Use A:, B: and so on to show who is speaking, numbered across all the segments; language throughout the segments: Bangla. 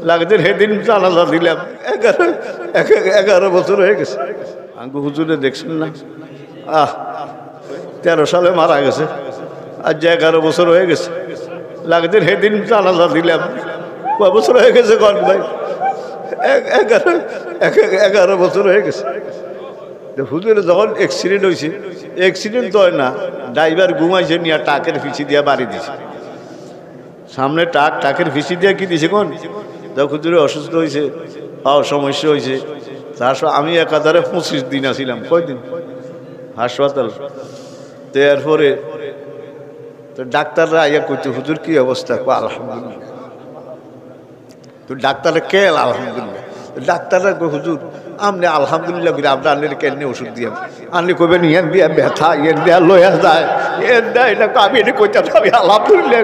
A: লাগছে সেদিন জানাজা দিলাম 11 বছর হয়ে গেছে। আঙ্গু হুজুরে দেখছেন না, 13 সালে মারা গেছে, আজ 11 বছর হয়ে গেছে। লাগছে সেদিন জানাজা দিলাম, কয় বছর হয়ে গেছে কন ভাই? 11 বছর হয়ে গেছে। হুজুরে যখন অ্যাক্সিডেন্ট হয়েছে, অ্যাক্সিডেন্ট তো হয় না, ড্রাইভার ঘুমাইছে নিয়ে টাকের ফিসি দিয়ে বাড়ি দিছে। সামনে টাকের ফিসি দিয়ে কি দিছে কোন? যখন হুজুরে অসুস্থ হয়েছে, সমস্যা হয়েছে, তার আমি 1025 দিন আসিলাম। কয়দিন হাসপাতাল। তো এরপরে তো ডাক্তাররা আইয়া কইতে, হুজুর কি অবস্থা? আলহামদুলিল্লাহ। তো ডাক্তাররা কে আলহামদুলিল্লাহ? ডাক্তাররা কই, হুজুর আপনি আলহামদুলিল্লাহ করে আপনার আনলে কেন ওষুধ দিয়ে আপনি কইবেন ইয়েন দিয়া ব্যথা, ইয়েন দিয়া লয়া যায়, ইয়েন দেয় এটা আমি এটা কইতে আমি আলহামদুলিল্লাহ।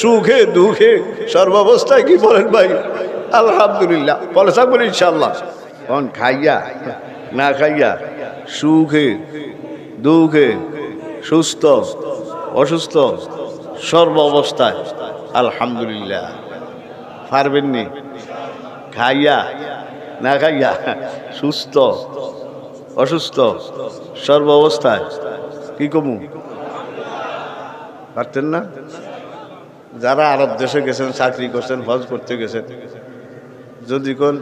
A: সুখে দুঃখে সর্বাবস্থায় কি বলেন ভাই? আলহামদুলিল্লাহ বলে থাকবেন ইনশাল্লাহ। কন খাইয়া না খাইয়া, সুখে দুঃখে, সুস্থ অসুস্থ, সর্বাবস্থায় আলহামদুলিল্লাহ। পারবেননি? খাইয়া না খাইয়া, সুস্থ অসুস্থ, সর্বাবস্থায় কি কমু? পারতেন না? যারা আরব দেশে গেছেন, চাকরি করছেন, হজ করতে গেছেন, যদি কোন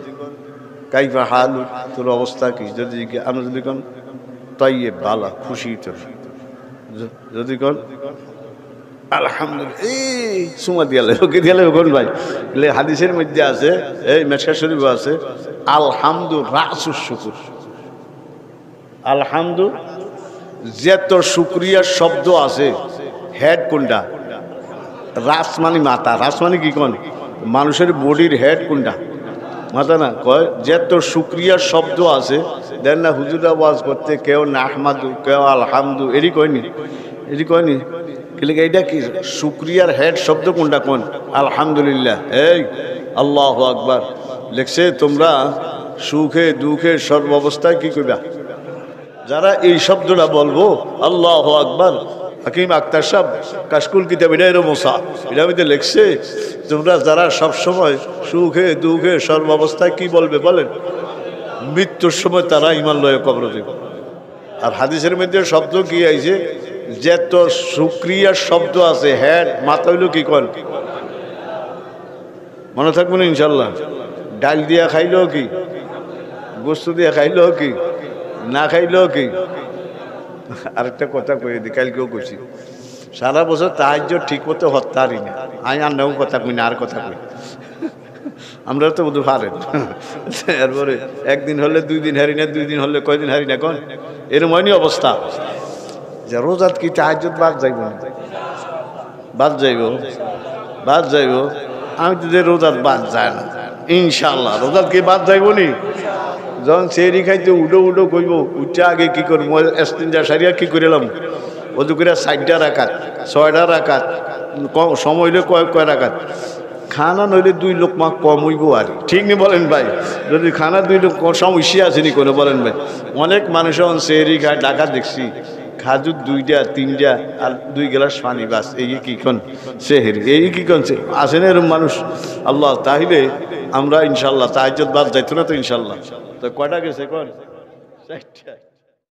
A: কাইফা হাল, তোর অবস্থা কি? যদি আমরা যদি কোন তাইয়ে ভালো খুশি, তোর যদি কোন আলহামদুলিল্লাহ, এই সুমা দিয়ালে ওকে দিয়ালে কোন ভাই? হাদিসের মধ্যে আছে, এই মেশকা শরীফ আছে, আলহামদু রাসুস শুকুর। আলহামদু যত শুকরিয়ার শব্দ আছে, হেড কোনটা? রাস মানে মাথা, রাস মানে কি কোন? মানুষের বডির হেড কোনটা? মাথা না? কয় যত শুকরিয়ার শব্দ আছে, দেন না হুজুর আওয়াজ করতে, কেউ নাহমাদু, কেউ আলহামদু, এরই কয়নি, এরই কয়নি। কিন্তু এইটা কি শুকরিয়ার হেড শব্দ কোনটা? কোন? আলহামদুলিল্লাহ। এই আল্লাহু আকবার লেখছে, তোমরা সুখে দুঃখে সর্বাবস্থায় কি করবা? যারা এই শব্দটা বলবো, আল্লাহু আকবার, হাকিম আক্তার সাহেব কাশকুল কিতাব এটা মোসা, এটা মধ্যে লেখছে, তোমরা যারা সবসময় সুখে দুঃখে সর্বাবস্থায় কি বলবে বলেন? মৃত্যুর সময় তারা ইমান লয়ে কবর দেবে। আর হাদিসের মধ্যে শব্দ কি আইছে, যত শুকরিয়ার শব্দ আছে, হেড মাথা হইল কি কন? মনে থাকবে না ইনশাল্লাহ। ডাল দিয়া খাইলেও কি, গোস্ত দিয়া খাইলেও কি, না খাইলেও কি। আরেকটা কথা কই দিই, কালকেও কইছি, সারা বছর তাহাজ্জুদ ঠিক মতো হত্যারই না। আমি আন্নাও কথা কই না, আর কথা কই, আমরা তো বুধ পারেন। এরপরে একদিন হলে 2 দিন হারি না, 2 দিন হলে কয়দিন হারি না কোন? এরকম হয়নি অবস্থা যে রোজাত কি তাহাজ্জুদ বাদ যাইব না? বাদ যাইব, বাদ যাইব। আমি তো যে রোজাত বাদ যায় না ইনশাল্লাহ। রোজাত কি বাদ যাইব নি? যখন সেহরি খাইতে উডো উডো কইব, উঠে আগে কি করবো? এস্তিনজা সারিয়া কি করিলাম? ওদু করে 4টা রাকাত, 6টা রাকাত, সময় হইলে কয় রাকাত। খানা নইলে 2 লোকমা কম হইব আর, ঠিক নি বলেন ভাই? যদি খানা 2 লোক সমস্যা আছে নি কোনো বলেন ভাই? অনেক মানুষ সেহরি খায়, ঢাকা দেখছি খাজুর 2টা 3টা আর 2 গ্লাস পানি, বাস। এই কি কোন সেহরি? এই কি কোন আছে না এরকম মানুষ? আল্লাহ, তাহলে আমরা ইনশাল্লাহ তাহাজ্জুদ বাদ যাইতো না তো ইনশাল্লাহ। তো কয়টা গেছে কোন? 4টা।